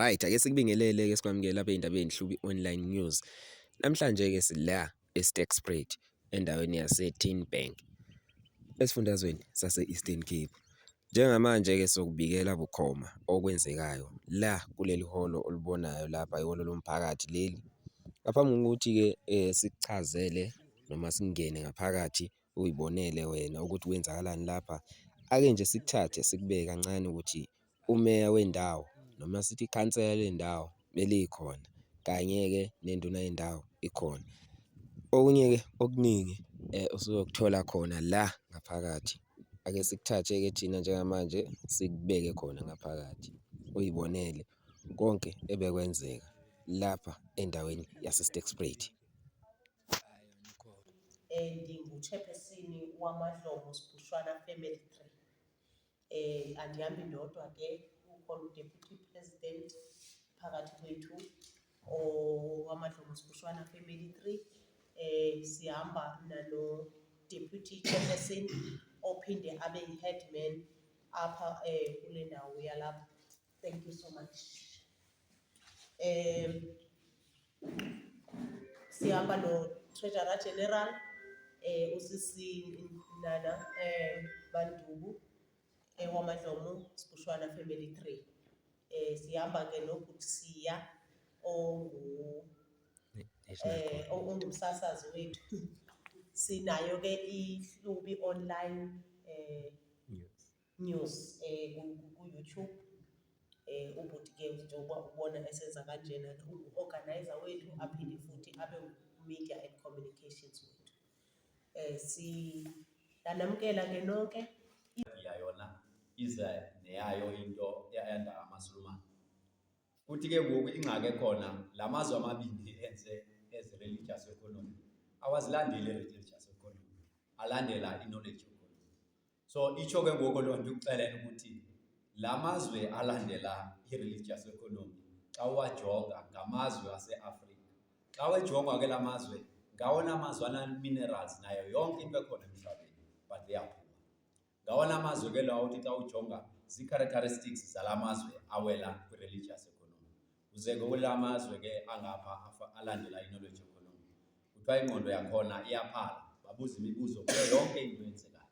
Right, ake sikubingelele-ke sikwamukela apha ey'ndabeni Hlubi Online News. Namhlanje-ke sila e-Sterkspruit endaweni yase-Tygerberg esifundazweni sase-Eastern Cape. Njengamanje-ke sokubikela bukhoma okwenzekayo la kuleli hholo olubonayo lapha, ihholo lomphakathi leli. Ngaphambi kokuthi-ke sikuchazele noma singene ngaphakathi uyibonele wena ukuthi kwenzakalani lapha, ake nje sikuthathe sikubeke kancane ukuthi umeya wendawo noma sithi ikhansela lendawo belikhona kanye-ke nenduna yendawo ikhona. Okunye-ke okuningi usuzokuthola khona la ngaphakathi. Ake sikuthathe-ke thina njengamanje sikubeke khona ngaphakathi uyibonele konke ebekwenzeka lapha endaweni yase-Sterkspruit. Ndingu-chairperson waMadlomo Sbushwana Family Tree. Andihambi ndodwa ke, ukhona uDeputy President phakathi kwethu waMadlomo Sbushwana Family Tree. Sihamba nalo Deputy Chairperson ophinde abe yi-headman apha kule ndawo yalapha. Thank you so much. Sihamba no-Treasurer General usisi Nana Bandubu waMadlomo Sbushwana Family Tree. Sihamba ke noButsiya ongumsasazi wethu. Sinayo ke iHlubi Online News ku-YouTube. Ubhuti ke njengoba ubona esenza kanjena u-organizer wethu aphinde futhi abe media and communications wethu. Siyanamukela ke nonke yona ize neyayo into eyanda amaSulumane. Futhi ke ngoku ingxaki ekhona lamazwe amabili enze eze-religious economy awazilandeli i-religious economy, alandela i-knowledge economy. So itsho ke ngoku loo nto ukuxelela ukuthi lamazwe alandela i-religious economy xa uwajonga ngamazwe ase-Afrika. Xa wejonga ke lamazwe ngawona amazwe ana-minerals nayo yonke into ekhona emhlabeni, but they are poor. Ngawona amazwe ke lawo uthi xa ujonga zii-characteristics zala mazwe awela kwi-religious economy. Uze ke kula mazwe ke angapha alandela i-knowledge economy, kuthiwa ingqondo yakhona iyaphala, babuza imibuzo kuyo yonke into eyenzekayo.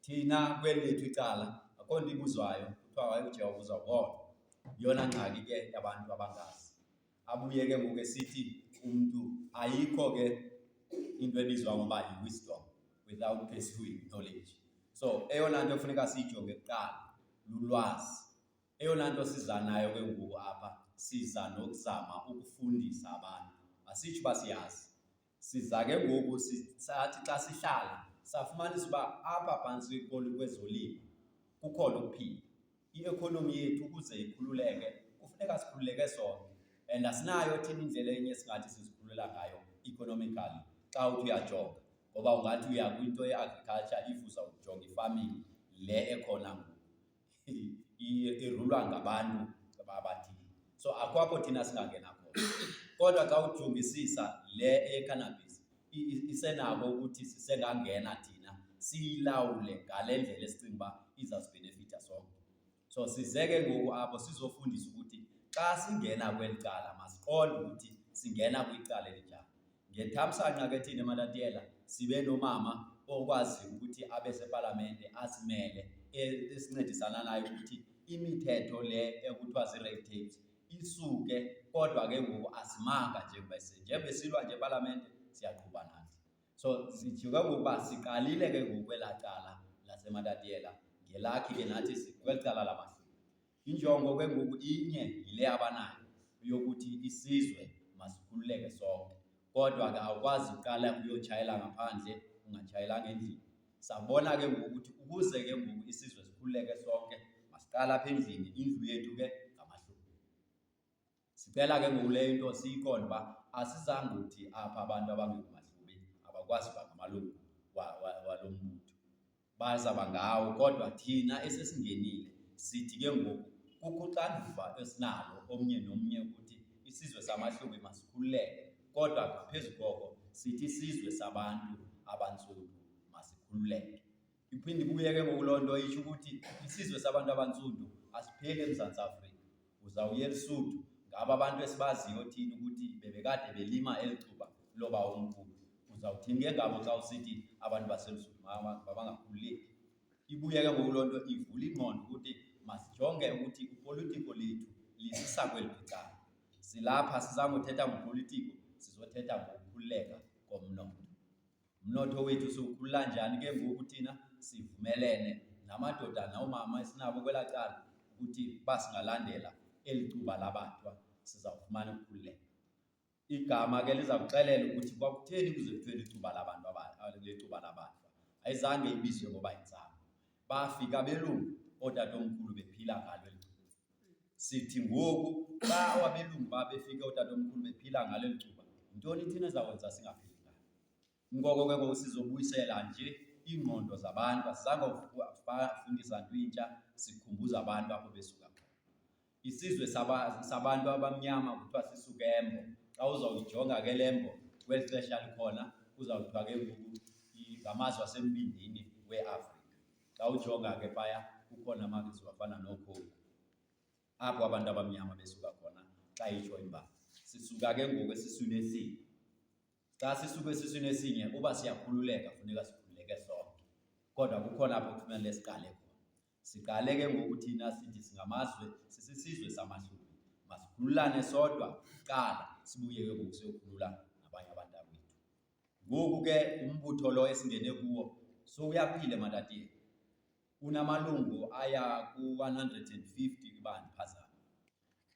Thina kweli lethu icala akho nto ibuzwayo, kuthiwa wayekujika ubuzwa wona. Yona ngxaki ke yabantu abangazi. Abuye ke ngoku esithi umntu ayikho ke into ebizwa ngoba yi-wisdom without pursuing knowledge. So eyona nto efuneka siyijonge kuqala lulwazi. Eyona nto siza nayo ke ngoku apha, siza nokuzama ukufundisa abantu. Asitsho uba siyazi, siza ke ngoku sathi xa sihlala safumanisa uba apha phantsi kwezolimo kukhona ukuphila. I-economy yethu ukuze ikhululeke kufuneka sikhululeke sonke, and asinayo thina indlela enye singathi sizikhululela ngayo economically xa uthi uyajonga. Ngoba ungathi uya kwinto ye-agriculture if uzawujonga i-farming le ekhona ngoku irulwa ngabantu abathile. So akho apho thina singangena khona. Kodwa xa ujongisisa le ye-cannabis isenako ukuthi sisengangena thina siyilawule ngale ndlela esicinga uba izawusibhenefitha sonke. So size ke ngoku apho sizofundisa ukuthi xa singena kweli cala masiqonde ukuthi singena kwicala elinjani. Ngethamsanqa ke thina eMatatiyela sibe nomama okwazi ukuthi abe sepalamente asimele esincedisana nayo ukuthi imithetho le ekuthiwa zii-red tapes isuke, kodwa ke ngoku asimanga njengoba silwa nje epalamente siyaqhuba nathi. So sijike ngokuba siqalile ke ngoku kwelaa cala laseMatatiyela ngelakhi ke nathi kweli cala lamaHlubi. Injongo ke ngoku inye yile abanayo yokuthi isizwe masikhululeke sonke. Kodwa ke awukwazi uqala uyotshayela ngaphandle ungatshayelanga endlini. Sabona ke ngoku ukuthi ukuze ke ngoku isizwe sikhululeke sonke masiqala apha endlini, indlu yethu ke ngamaHlubi. Sicela ke ngoku le into siyiqonde uba asizange uthi apha abantu abangengomaHlubi abakwazi uba ngamalungu walo mbutho, bazawuba ngawo. Kodwa thina esesingenile sithi ke ngoku kukho uxanduva esinalo omnye nomnye ukuthi isizwe samaHlubi masikhululeke. Kodwa ngaphezu koko sithi isizwe sabantu abantsundu masikhululeke. Iphinde ibuye ke ngoku loo nto itsho ukuthi isizwe sabantu abantsundu asipheli eMzantsi Afrika. uzawuya eLesotho ngaba abantu esibaziyo thina ukuthi bebekade belima elixuba loba omkhulu. Uzawuthini ke ngabo xa usithi abantu baseLesotho mabangakhululeki? Ibuye ke ngoku loo nto ivula ingqondo ukuthi masijonge ukuthi upolitiko lethu lisisa kweliphi icala. Silapha sizama uthetha ngopolitiko, sizothetha ngokukhululeka komnotho. Umnotho wethu siwukhulula njani ke ngoku thina sivumelene namadoda nawumama esinabo kwelaa cala ukuthi basingalandela eli cuba labathwa sizawufumana ukukhululeka. Igama ke liza kuxelela ukuthi kwakutheni kuze kuthiwe licuba labantu lecuba labathwa. Ayizange ibizwe ngoba yintsangu. Bafika belungu ootatomkhulu bephila ngalo eli cuba. Sithi ngoku xa abelungu babefika ootatomkhulu bephila ngalo eli cuba, yintoni thina ezawukwenza singaphili ngalo? Ngoko ke ngoku sizobuyisela nje iingqondo zabantu, asizange ufundisa nto intsha, sikhumbuza abantu apho besuka khona. Isizwe sabantu abamnyama kuthiwa sisuka eMbo. Xa uzawuyijonga ke le Mbo kweli xesha likhona kuzawuthiwa ke ngoku ngamazwe asembindini weAfrika. Xa ujonga ke phaya kukhona amazwe afana nooCongo apho abantu abamnyama besuka khona xa itsho imbali. Sisuka ke ngoku esiswini esinye. Xa sisuka esiswini esinye uba siyakhululeka funeka sikhululeke sonke. Kodwa kukhona apho kufanele siqale khona. Siqale ke ngoku thina sithi singamazwe, sisisizwe samaHlubi. Masikhululane sodwa kuqala sibuye ke ngoku siyokhulula nabanye abantakwethu. Ngoku ke umbutho lo esingene kuwo sowuyaphila ematateni. Unamalungu aya ku-150 ibandi phazana.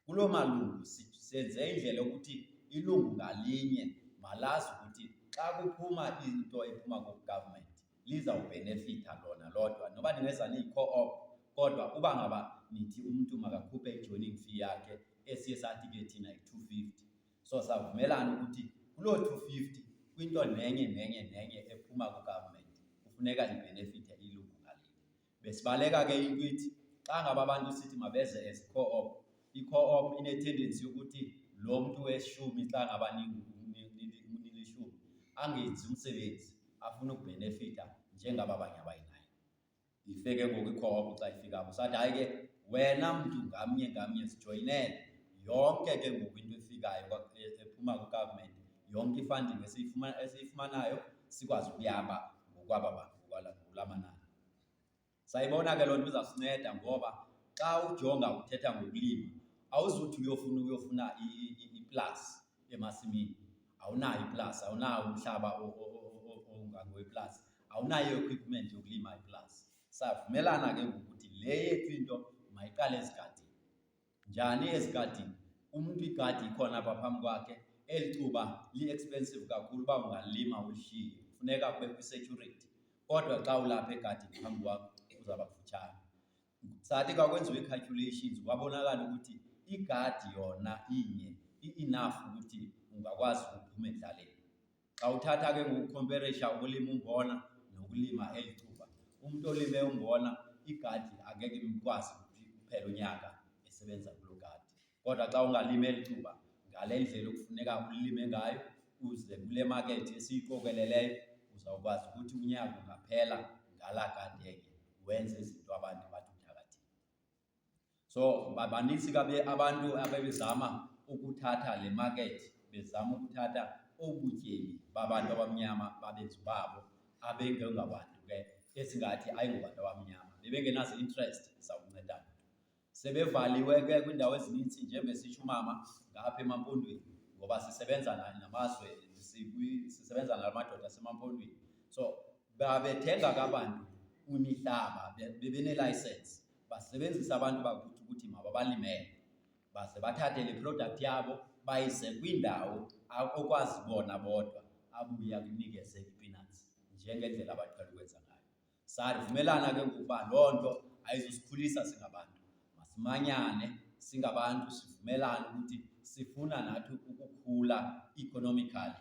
Kuloo malungu senze indlela yokuthi ilungu ngalinye malazi ukuthi xa kuphuma into ephuma ku-government lizawubhenefitha lona lodwa. Noba ningeza niyi-co-op, kodwa uba ngaba nithi umntu makakhuphe i-joining fee yakhe esiye sathi ke thina yi-250. So savumelana ukuthi kuloo 250 kwinto nenye ephuma ku-government kufuneka ibhenefithe ilungu ngalinye. Besibaleka ke inkwithi xa ngaba abantu sithi mabeze as co-op. I-co-op ine-tendency yokuthi lo mntu weshumi xa ngaba nilishumi angenzi umsebenzi, afune ukubhenefitha njengaba abanye abayinayo. Ife ke ngoku i-co-op xa ifika apho sathi hayi ke wena mntu ngamnye sijoyinele yonke ke ngoku into efikayo ephuma ku-government, yonke i-funding esiyifumanayo sikwazi ukuyaba ngokwaba bantu ngokula manani. Sayibona ke loo nto izawusinceda ngoba xa ujonga uthetha ngokulima awuzuthi uyofuna iplasi emasimini. Awunayo iplasi, awunawo umhlaba ongangoweplasi, awunayo i-equipment yokulima iplasi. Savumelana ke ngokuthi le yethu into mayiqale ezigadini. Njani ezigadini? Umntu igadi ikhona apha phambi kwakhe, eli cuba li-expensive kakhulu uba ungalima ulishiye. Funeka kube kwi-security. Kodwa xa ulapha egadini phambi kwakho uzawuba kufutshane. Sathi kwakwenziwa ii-calculations kwabonakala ukuthi igadi yona inye i-enough ukuthi ungakwazi ukuphuma endlaleni. Xa uthatha ke ngokukhomperisha ukulima umbona nokulima eli cuba, umntu olime umbona igadi angeke imkwazi kuphela unyaka esebenza kuloo gadi. Kodwa xa ungalima eli cuba ngale ndlela okufuneka ulime ngayo uze kule makethi esiyiqokeleleyo uzawukwazi ukuthi unyaka ungaphela ngalaa gadi enye wenze izinto abantu bathi uthakathile. So banintsi kabe abantu abebezama ukuthatha le makethi, bezama ukuthatha obutyebi babantu abamnyama babenzi babo abengengabantu ke esingathi ayingobantu abamnyama, bebengenazo interest zawuncedana. Sebevaliwe ke kwiindawo ezininzi njengesitsho umama ngapha emampondweni ngoba sisebenza namazwe, sisebenza namadoda asemampondweni. So babethenga kabantu imihlaba, bebenelayisensi, basebenzisa abantu bakuthi ukuthi mababalimele. Baze bathathe le product yabo bayise kwindawo okwazi bona bodwa abuye akunikeze i-peanuts njengendlela abaqhele ukwenza ngayo. Savumelana ke ngokuba loo nto ayizusikhulisa singabantu. Masimanyane singabantu sivumelane ukuthi sifuna nathi ukukhula economically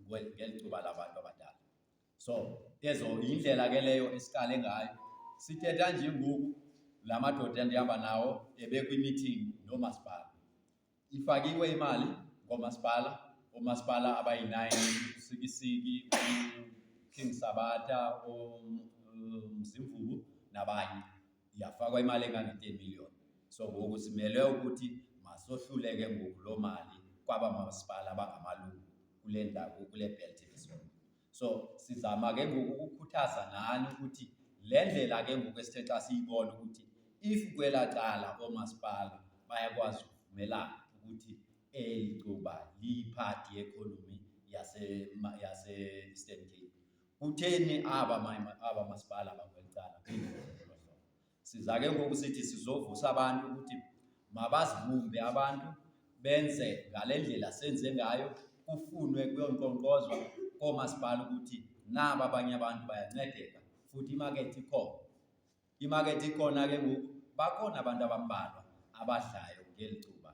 ngeli cuba labantu abadala. So ezo yindlela ke leyo esiqale ngayo. Sithetha nje ngoku la madoda endihamba nawo ebekwi-meeting noomasipala. Ifakiwe imali ngoomasipala, oomasipala abayi-9, uSikisiki, King Sabatha, Mzimvubu nabanye. Yafakwa imali engange-10 million. So ngoku simele ukuthi masohluleke ngoku loo mali kwaba masipala abangamalungu kule ndawo kule belt ebesoloko. So sizama ke ngoku ukukhuthaza nani ukuthi le ndlela ke ngoku esithe xa siyibona ukuthi if kwelaa cala oomasipala bayakwazi ukuvumelana ukuthi eli cuba liyiphathi yeekonomi yase-Eastern Cape, kutheni aba masipala bakweli cala siza ke ngoku sithi sizovusa abantu ukuthi mabazibumbe abantu benze ngale ndlela senze ngayo, kufunwe kuyonkqonkqozwa koomasipala ukuthi naba abanye abantu bayancedeka futhi imakethi ikhona. Imakethi ikhona ke ngoku, bakhona abantu abambalwa abadlayo ngeli cuba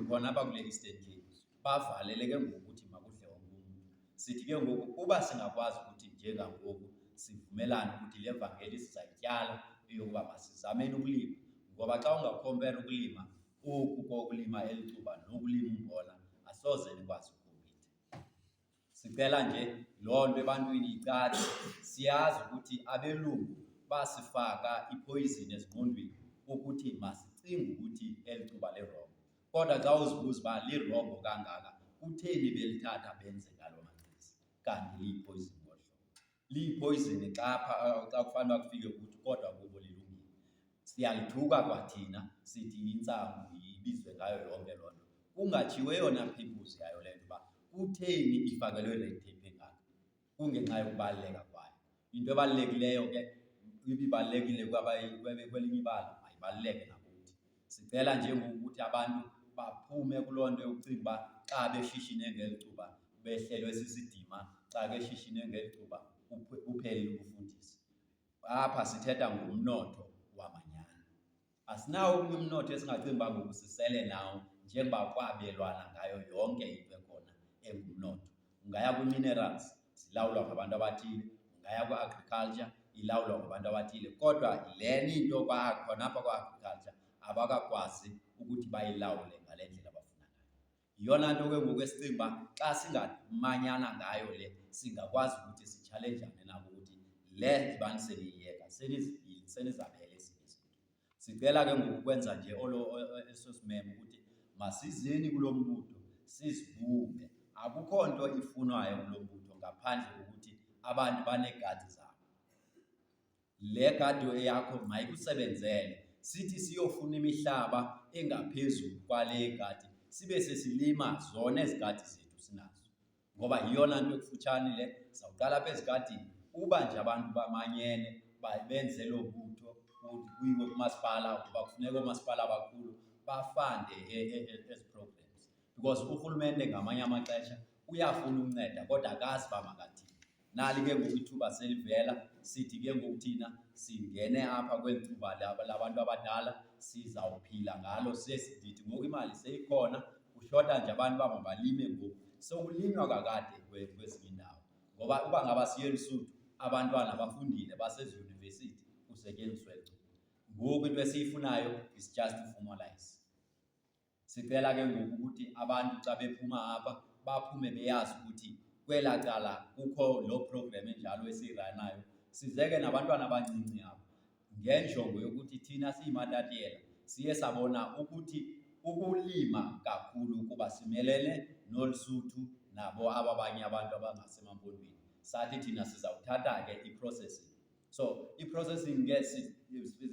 khona apha kule Eastern Cape, bavalele ke ngoku ukuthi makudle wonke umntu. Sithi ke ngoku uba singakwazi ukuthi njengangoku sivumelane ukuthi le vangeli sizayityala eyokuba masizameni ukulima, ngoba xa ungakhompera ukulima oku kokulima eli cuba nokulima umbona asoze nikwazi ukukompitha. Sicela nje loo nto ebantwini icace, siyazi ukuthi abelungu basifaka ipoyizini ezingqondweni ukuthi masicinge ukuthi eli cuba lirongo. Kodwa xa uzibuza uba lirongo kangaka, kutheni belithatha benze ngalo machiza kanti liyipoyizini ngolu hlobo? Liyipoyizini xa kufanele kufike kuthi kodwa kubo lilungile. Siyalithuka kwathina sithi intsangu ibizwe ngayo yonke loo nto, kungatshiwo eyona purpose yayo le nto uba kutheni ifakelwe red tape engaka, kungenxa yokubaluleka kwayo. Into ebalulekileyo ke ibibalulekile kwelinye ibala mayibaluleke nakuthi. Sicela nje ngoku ukuthi abantu baphume kuloo nto yokucinga uba xa beshishine ngeli cuba behlelwe sisidima, xa beshishine ngeli cuba uphelile ubufundisi. Apha sithetha ngomnotho wamanyani. Asinawo omnye umnotho esingacinga uba ngoku sisele nawo njengoba kwabelwana ngayo yonke into ekhona engumnotho. Ungaya kwii-minerals zilawulwa ngabantu abathile, ungaya kwi-agriculture ilawulwa ngabantu abathile, kodwa lena into khona apha kwa-agriculture abakakwazi ukuthi bayilawule ngale ndlela abafuna ngayo. Yiyona nto ke ngoku esicinga uba xa singamanyana ngayo le, singakwazi ukuthi sitshalenjane nabo ukuthi le ibani seniyiyeka, senizabele ezinye izinto. Sicela ke ngoku ukwenza nje eso simemo ukuthi masizeni kulo mbutho sizibumbe. Akukho nto ifunwayo kulo mbutho ngaphandle kokuthi abantu baneegadi zabo. Le gadi yakho mayikusebenzele, sithi siyofuna imihlaba engaphezulu kwale gadi sibe sesilima zona ezi gadi zethu sinazo, ngoba yiyona nto ekufutshane le. Sizawuqala apha ezigadini, uba nje abantu bamanyene benze loo butho kuyiwe kumasipala, kuba kufuneka oomasipala abakhulu bafande ezi programs, because urhulumente ngamanye amaxesha uyafuna unceda kodwa akazi uba makathini. Nali ke ngoku ithuba selivela, sithi ke ngoku thina singene apha kweli thuba labantu abadala, sizawuphila ngalo. Ndithi ngoku imali seyikhona, kushota nje abantu uba mabalime ngoku. Sekulinywa kakade kwezinye iindawo, ngoba uba ngaba siye eLesotho abantwana bafundile baseziyunivesithi kusetyenziswa eli cuba. Ngoku into esiyifunayo is just to formalize. Sicela ke ngoku ukuthi abantu xa bephuma apha baphume beyazi ukuthi kwelaa cala kukho loo program enjalo esiyiranayo. Sizeke nabantwana abancinci apha ngenjongo yokuthi thina siyimatatiyela siye sabona ukuthi ukulima kakhulu kuba simelene noLesotho nabo aba abanye abantu abangasemaMpondweni. Sathi thina sizawuthatha ke i-processing. So i-processing ke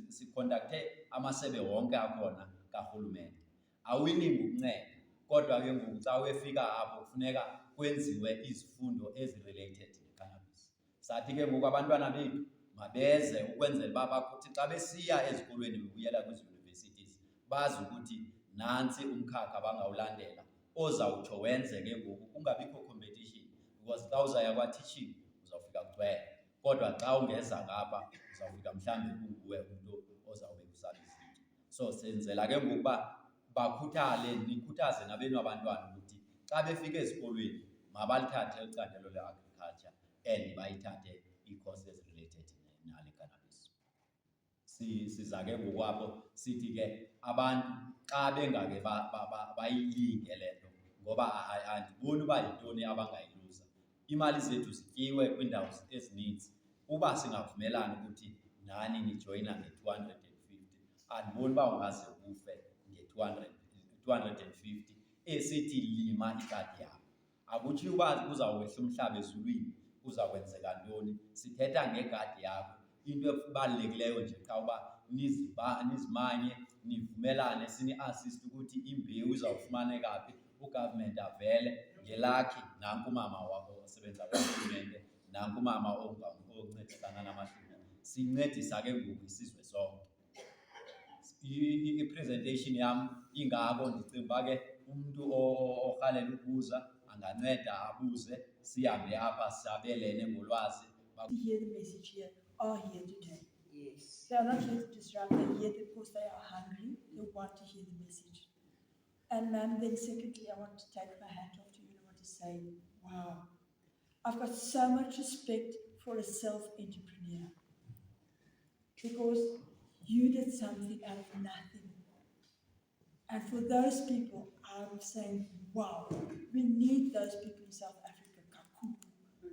sikhondakthe amasebe wonke akhona karhulumente. Awilingi ukunceda, kodwa ke ngoku xa wefika apho kufuneka kwenziwe izifundo ezi-related ne-cannabis. Sathi ke ngoku abantwana bethu mabeze ukwenzela uba bakuthi xa besiya ezikolweni bebuyela kwiziyunivesithi bazi ukuthi nantsi umkhakha bangawulandela ozawutsho wenze ke ngoku kungabikho competition, because xa uzaya kwa-teaching uzawufika kugcwele, kodwa xa ungeza ngapha uzawufika mhlawumbi kunguwe umntu ozawube kusala izitya. So senzela ke ngoku uba bakhuthale, nikhuthaze nabenu abantwana ukuthi xa befika ezikolweni mabalithathe eli candelo le-agriculture and bayithathe ii-courses related nale cannabis. Siza ke ngokwapho sithi ke abantu xa bengake bayilinge le nto, ngoba andiboni uba yintoni abangayiluza. Iimali zethu zityiwe kwiindawo ezininzi. Uba singavumelana ukuthi nani nijoyina nge-250, andiboni uba ungaze ufe nge-250 250 esithi lima igadi yakho. Akuthi uba uzawuwehla umhlaba ezulwini uzakwenzeka ntoni. Sithetha ngegadi yakho. Into ebalulekileyo nje xa uba nizimanye, nivumelane, sini-assist ukuthi imbewu izawufumaneka phi, ugovernment avele ngelakhi. Nanku umama wakho osebenza kurhulumente, nanku umama oncedisana namahluma. Sincedisa ke ngoku isizwe sonke. I-presentation yam ingako, ndicinga uba ke umntu orhalela ukubuza anganceda abuze, sihambe apha sabelene ngolwazi. To hear the message here are here today. Yes. They are not here to disrupt, they're here because they are hungry, they want to hear the message. And then secondly, I want to take my hat off to you and I want to say, wow, I've got so much respect for a self-entrepreneur because you did something out of nothing. And for those people, I'm saying, wow, we need those people in South Africa, Kaku,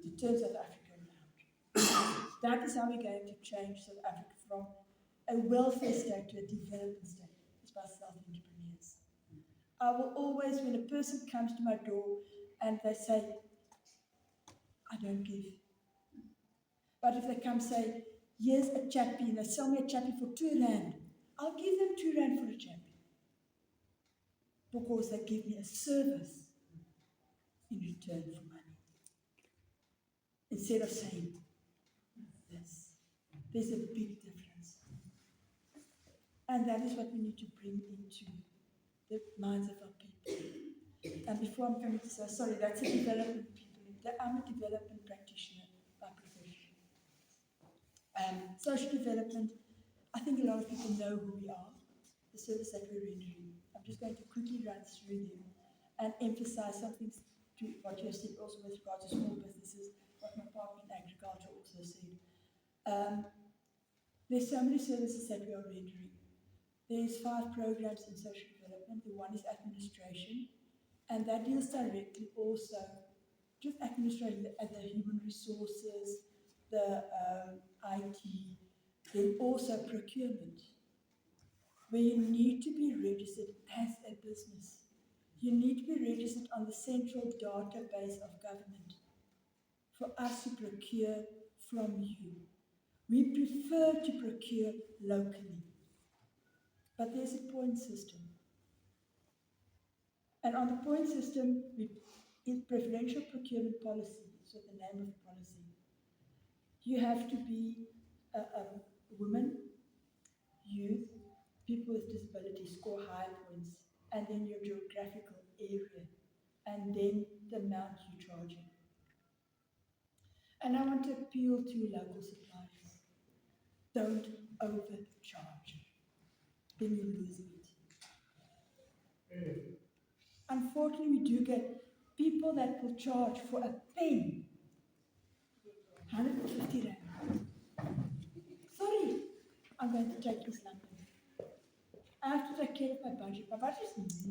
to turn South Africa around. That is how we're going to change South Africa from a welfare state to a development state. It's by self-entrepreneurs. I will always, when a person comes to my door and they say, I don't give. But if they come say, here's a chappie, and they sell me a chappie for 2 rand, I'll give them 2 rand for a chappie. Because they give me a service in return for money. Instead of saying this, there's a big difference. And that is what we need to bring into the minds of our people. And before I'm coming to say, sorry, that's a development people. I'm a development practitioner by profession. Social development, I think a lot of people know who we are, the service that we're rendering. I'm just going to quickly run through them and emphasize something to what you said also with regard to small businesses, what my partner in agriculture also said. There's so many services that we are rendering. There's 5 programs in social development. The one is administration, and that deals directly also just administrating the human resources, the IT, then also procurement, where you need to be registered as a business. You need to be registered on the central database of government for us to procure from you. We prefer to procure locally, but there's a point system. And on the point system, in preferential procurement policy, so the name of the policy, you have to be a woman, youth, people with disabilities score high points, and then your geographical area, and then the amount you're charging. And I want to appeal to local suppliers. Don't overcharge. Then you lose it. Unfortunately, we do get people that will charge for a pen 150 rand. Sorry, I'm going to take this London. I have to take care of my budget. My budget is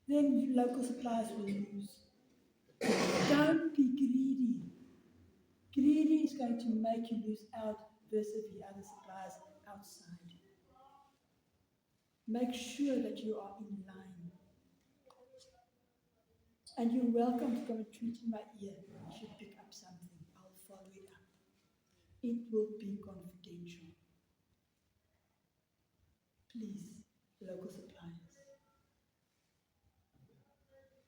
then local suppliers will lose. Don't be greedy. Greedy is going to make you lose out versus the other suppliers outside. Make sure that you are in line. And you're welcome to come and tweet in my ear if you pick up something. I'll follow it up. It will be confidential. Please, local suppliers.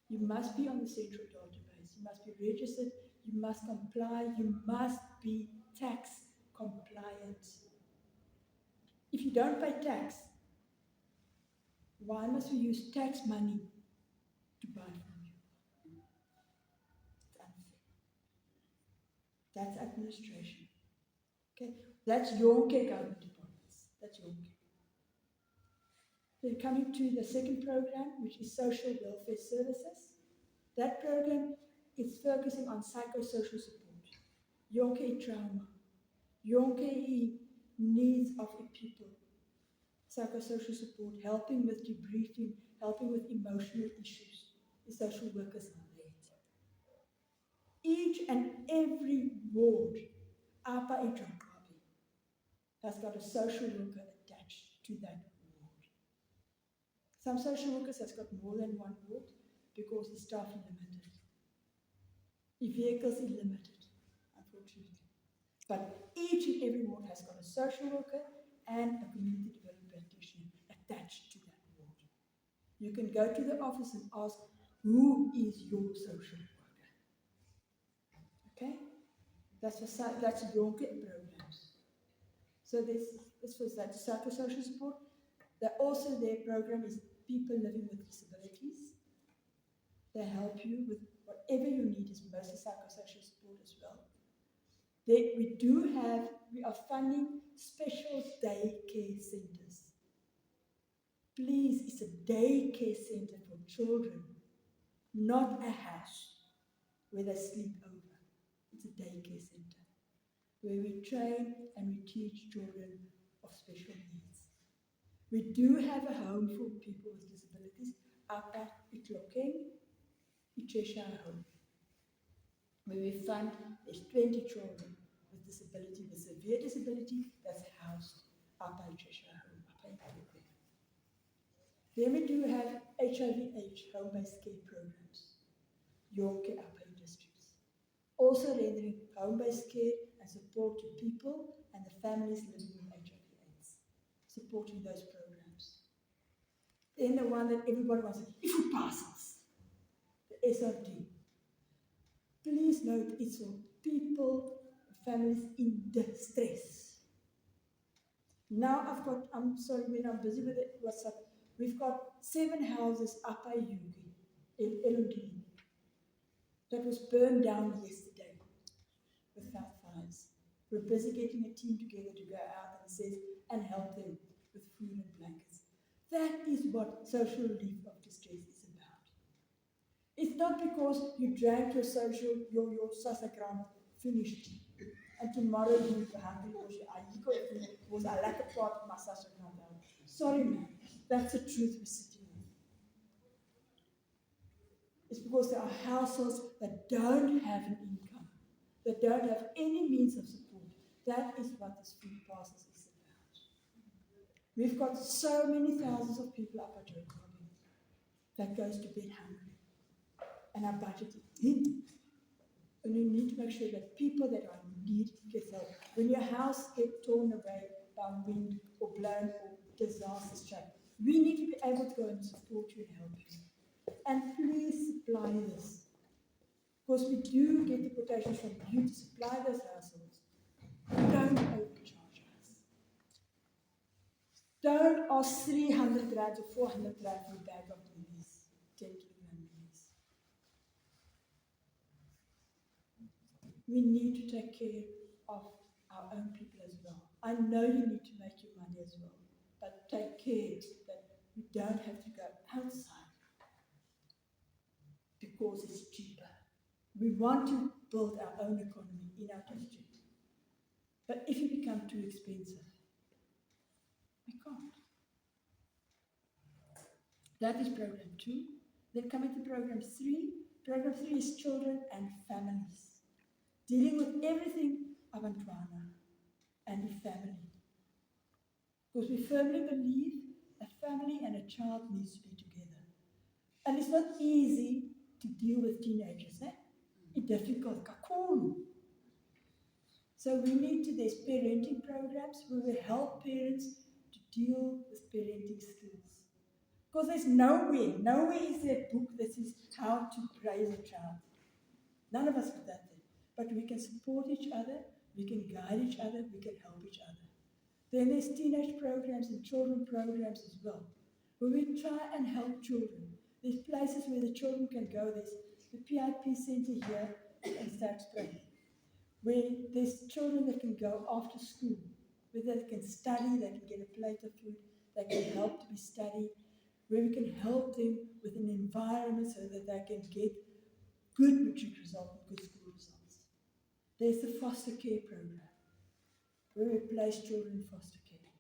You must be on the central database. You must be registered. You must comply. You must be tax compliant. If you don't pay tax, why must we use tax money to buy from you? It's unfair. That's administration. Okay? That's Yonke government departments. That's Yonke. Then coming to the second program, which is social welfare services. That program is focusing on psychosocial support. Yonke trauma. Yonke needs of the people. Psychosocial support, helping with debriefing, helping with emotional issues. The social workers are there. Each and every ward, APA Etrankhabi, has got a social worker attached to that ward. Some social workers has got more than one ward because the staff is limited. The vehicles is limited, unfortunately. But each and every ward has got a social worker and a community development practitioner attached to that ward. You can go to the office and ask, who is your social worker? Okay? That's Yonke programs. So this was that psychosocial support. Also their program is people living with disabilities. They help you with whatever you need, is mostly psychosocial support as well. We are funding special daycare centers. Please, it's a daycare center for children, not a house where they sleep over. It's a daycare center where we train and we teach children of special needs. We do have a home for people with disabilities up at Itlokeng, Cheshire Home, where we fund, there's 20 children with disability, with severe disability, that's housed up at Cheshire Home, up at Itlokeng. Then we do have HIV/AIDS home-based care programs, Yonke upper districts. Also rendering home-based care and support to people and the families living with HIV/AIDS, supporting those programs. Then the one that everybody wants, if it passes, the SRD. Please note it's for people, families in distress. Now I'm sorry when I'm busy with it, WhatsApp. We've got 7 houses up by Yugi, in Elodie, that was burned down yesterday without fires. We're busy getting a team together to go out and help them with food and blankets. That is what social relief of distress is about. It's not because you drank your Sasa grant finished, and tomorrow you will be hungry because I like a part of my Sasa grant. Sorry, man. That's the truth we're sitting with. It's because there are households that don't have an income, that don't have any means of support. That is what this food parcels is about. We've got so many thousands of people up at Joburg that goes to bed hungry. And our budget is in. And we need to make sure that people that are in need get help. When your house gets torn away by wind or blown or disaster struck, we need to be able to go and support you and help you. And please supply this. Because we do get the quotations from you to supply those households. Don't overcharge us. Don't ask 300 rand or 400 rand for a bag of minis, 10 kilogram minis. We need to take care of our own people as well. I know you need to make your money as well, but take care that you don't have to go outside because it's cheaper. We want to build our own economy in our district. But if it becomes too expensive, we can't. That is program 2. Then coming to program 3. Program 3 is children and families. Dealing with everything of Antwana and the family. Because we firmly believe a family and a child needs to be together. And it's not easy to deal with teenagers, eh? It's difficult, kakulu. So there's parenting programs where we help parents to deal with parenting skills. Because there's nowhere is there a book that says how to raise a child. None of us got that there. But we can support each other, we can guide each other, we can help each other. Then there's teenage programs and children programs as well, where we try and help children. There's places where the children can go. There's the PIP Centre here in Sterkspruit, where there's children that can go after school, where they can study, they can get a plate of food, they can help to be studied, where we can help them with an environment so that they can get good matric results and good school results. There's the foster care program, where we place children in foster care,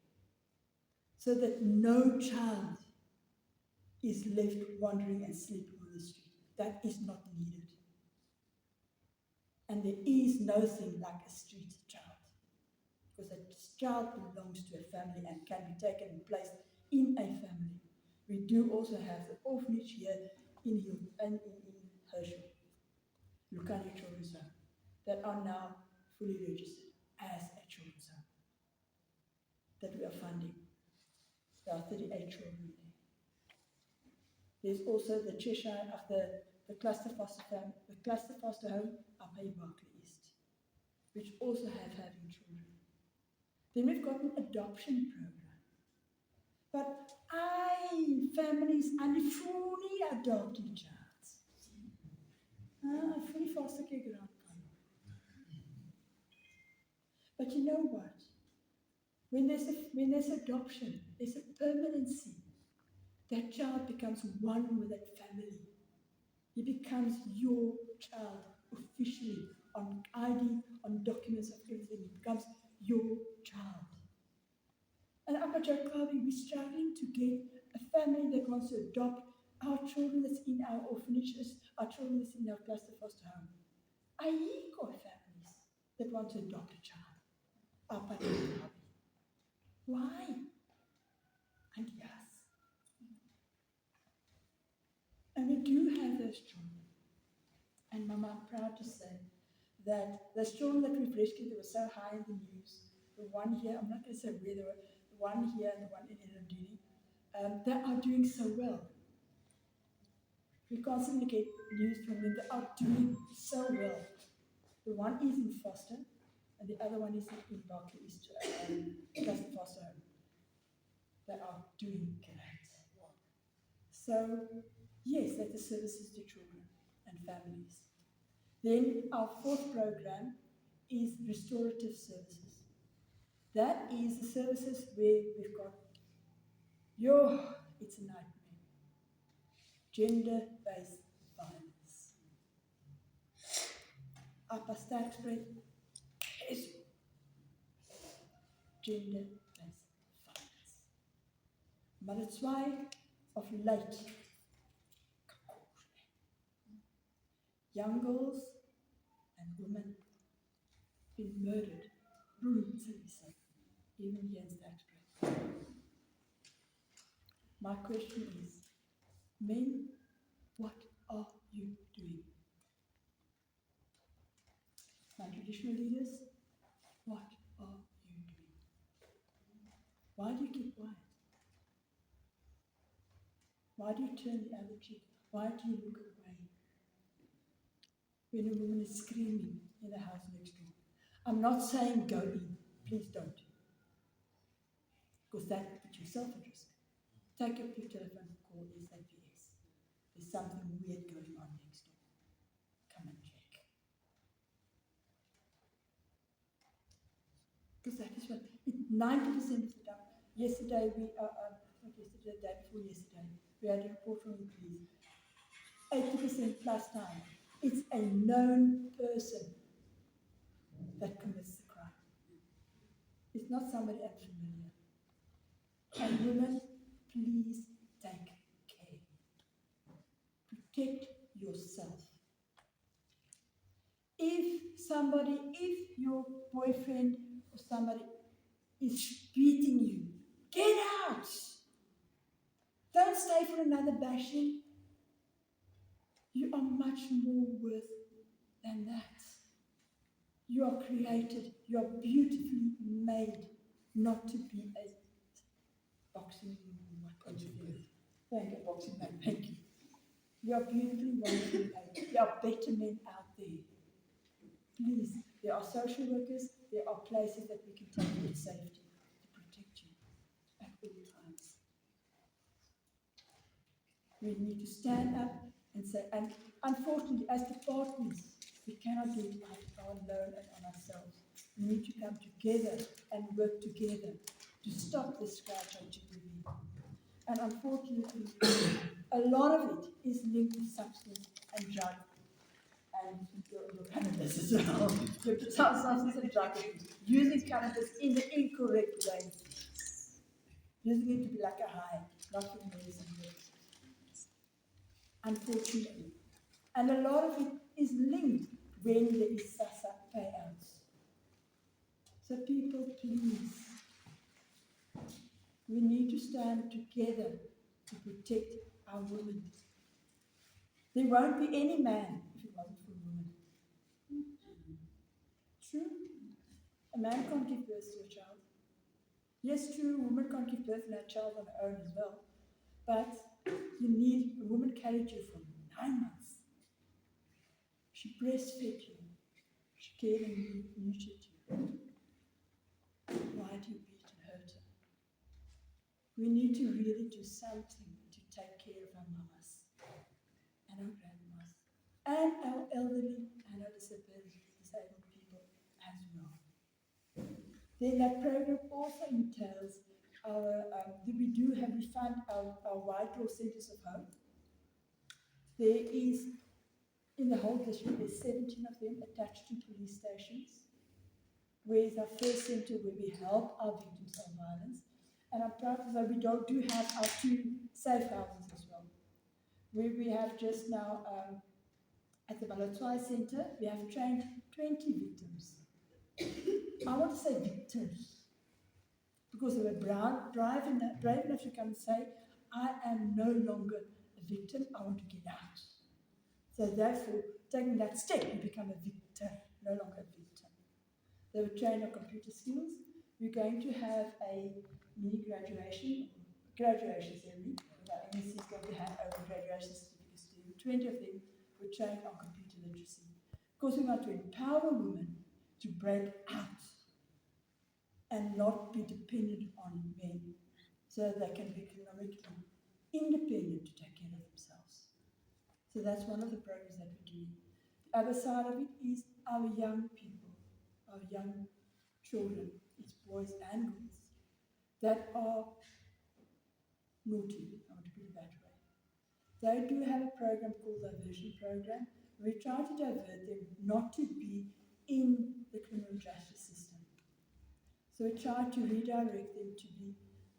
so that no child is left wandering and sleeping on the street. That is not needed. And there is no thing like a street child, because a child belongs to a family and can be taken and placed in a family. We do also have the orphanage here in Herschel, Lukani Children's Home, that are now fully registered as a children's home that we are funding. There are 38 children there. There's also the Cheshire of the cluster foster home, Upper Berkeley East, which also have having children. Then we've got an adoption program. But families only fully adopt each other. Fully foster care grant. But you know what? When there's adoption, there's a permanency. That child becomes one with that family. He becomes your child officially on ID, on documents, of everything. He becomes your child. And Upper Jack Carving, we're struggling to get a family that wants to adopt our children that's in our orphanages, our children that's in our cluster foster home. I got families that want to adopt a child. Upper Jack Carving. Why? And yes. And we do have those children. And Mama, I'm proud to say that those children that we've rescued, they were so high in the news. The one here, I'm not going to say where they were, the one here and the one in Irandini, they are doing so well. We constantly get news from them. They are doing so well. The one is in foster, and the other one is in Berkeley East, plus the foster home. They are doing great. So, yes, that is services to children and families. Then our fourth program is restorative services. That is the services where we've got, it's a nightmare. Gender-based violence. Upper Stagspread is gender-based violence. Maar it's why of late, young girls and women been murdered brutally, even here in Stagspread. My question is, men, what are you doing? Non-traditional leaders, what are you doing? Why do you keep quiet? Why do you turn the other cheek? Why do you look away when a woman is screaming in the house next door? I'm not saying go in, please don't. Because that puts yourself at risk. Take up your telephone, call SAPS. There's something weird going on next door. Come and check. Because that is what, 90% of the time, yesterday, the day before yesterday, we had a report from the police. 80% plus time, it's a known person that commits the crime. It's not somebody unfamiliar. And women, please take care. Protect yourself. If your boyfriend or somebody is beating you, get out. Don't stay for another bashing. You are much more worth than that. You are created, you are beautifully made not to be a boxing man. Thank you, boxing man. Thank you. You are beautifully wonderfully made. There are better men out there. Please, there are social workers, there are places that we can take you with safety to protect you at all times. We need to stand up and say, and unfortunately, as departments, we cannot do it alone and on ourselves. We need to come together and work together to stop this scourge on GBV. And unfortunately, a lot of it is linked to substance and drug and your cannabis as well. Substance and drug abuse. Using cannabis in the incorrect way. Using it to be like a high, not for medicine purposes. Unfortunately. And a lot of it is linked when there is SASSA payouts. So people, please, we need to stand together to protect our women. There won't be any man if it wasn't for women. True? A man can't give birth to a child. Yes, true, a woman can't give birth to a child on her own as well. But you need, a woman carried you for 9 months. She breastfed you. She cared and nurtured you. Why do you beat and hurt her? We need to really do something to take care of our mamas and our grandmas and our elderly and our disabled people as well. Then that program also entails we fund our Whitehall Centres of Hope. There is, in the whole district, there's 17 of them attached to police stations. Where's our first centre where we help our victims of violence. And I'm proud to say we do have our 2 safe houses as well. Where we have just now, at the Balatswai Centre, we have trained 20 victims. I want to say victims, because they were brave enough to come and say, I am no longer a victim, I want to get out. So therefore, taking that step, you become a victim, no longer a victim. They were trained on computer skills. We're going to have a mini graduation ceremony. Our NEC is going to hand over graduation certificates to them. 20 of them were trained on computer literacy. Because we want to empower women to break out and not be dependent on men, so they can be economically independent to take care of themselves. So that's one of the programs that we're doing. The other side of it is our young people, our young children, it's boys and girls, that are naughty, I want to put it that way. They do have a program called the Diversion Program. We try to divert them not to be in the criminal justice system. So we try to redirect them to be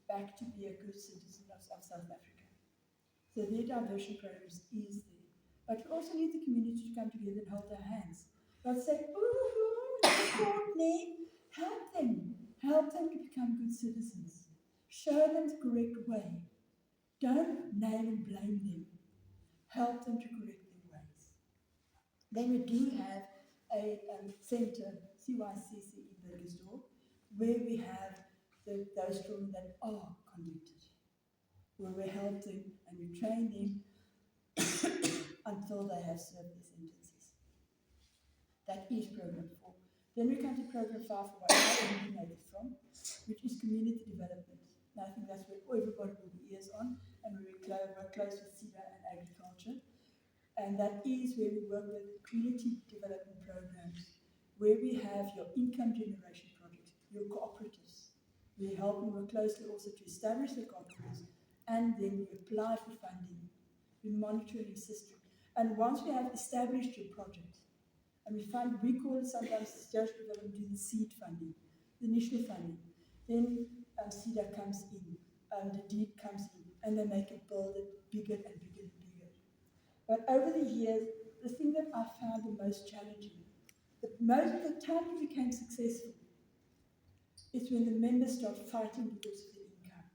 back to be a good citizen of South Africa. So their diversion programs is there. But we also need the community to come together and hold their hands. Not say, ooh, Courtney, help them. Help them to become good citizens. Show them the correct way. Don't name and blame them. Help them to correct their ways. Then we do have a centre, CYCC in Burgersdorp, where we have those children that are convicted, where we help them and we train them until they have served their sentences. That is program 4. Then we come to program 5, where I originated from, which is community development. And I think that's where everybody will be ears on, and we work close with CEDA and agriculture. And that is where we work with community development programs, where we have your income generation project, your cooperatives. We help and work closely also to establish the cooperatives, and then we apply for funding. We monitor and assist you. And once we have established your project, and we call it sometimes social development, do the seed funding, the initial funding. Then CEDA comes in, the deed comes in, and they make it build it bigger and bigger and bigger. But over the years, the thing that I found the most challenging, the time we became successful, is when the members start fighting because of the income.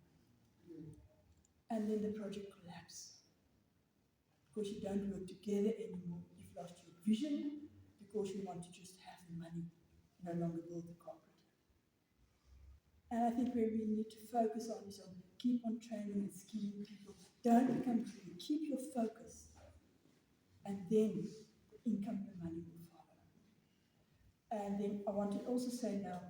And then the project collapses. Because you don't work together anymore. You've lost your vision because you want to just have the money, no longer build the cooperative. And I think where we need to focus on is on keep on training and skilling people. Don't become greedy. Keep your focus. And then the income and the money will follow. And then I want to also say now,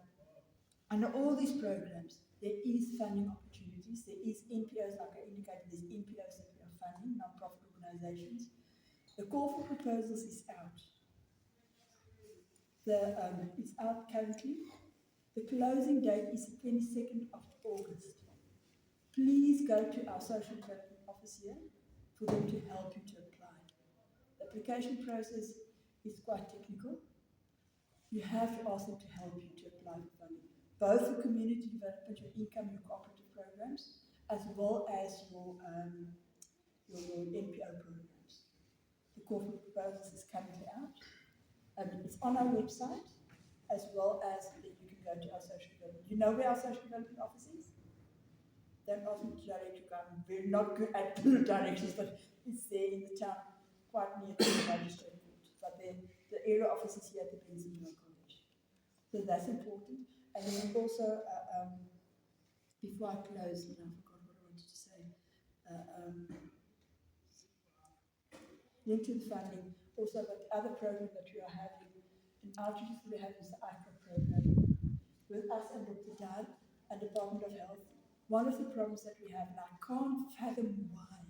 under all these programs, there is funding opportunities. There is NPOs, like I indicated, there's NPOs that we are funding, non-profit organizations. The call for proposals is out. It's out currently. The closing date is the 22nd of August. Please go to our social development office here for them to help you to apply. The application process is quite technical. You have to ask them to help you to apply for funding. Both the community development, your income, your cooperative programs, as well as your NPO programs. The call for proposals is currently out. It's on our website, as well as that you can go to our social development. You know where our social development office is? don't ask me to direct you, I'm very not good at directions, but it's there in the town, quite near to the magistrate court. But then the area office is here at the Benzimino College. So that's important. And then also, before I close, I forgot what I wanted to say. Linked to the funding, also about the other program that we are having, in Outreach we have is the ICRA program. With us and Dr. Dan and Department of Health, one of the problems that we have, and I can't fathom why,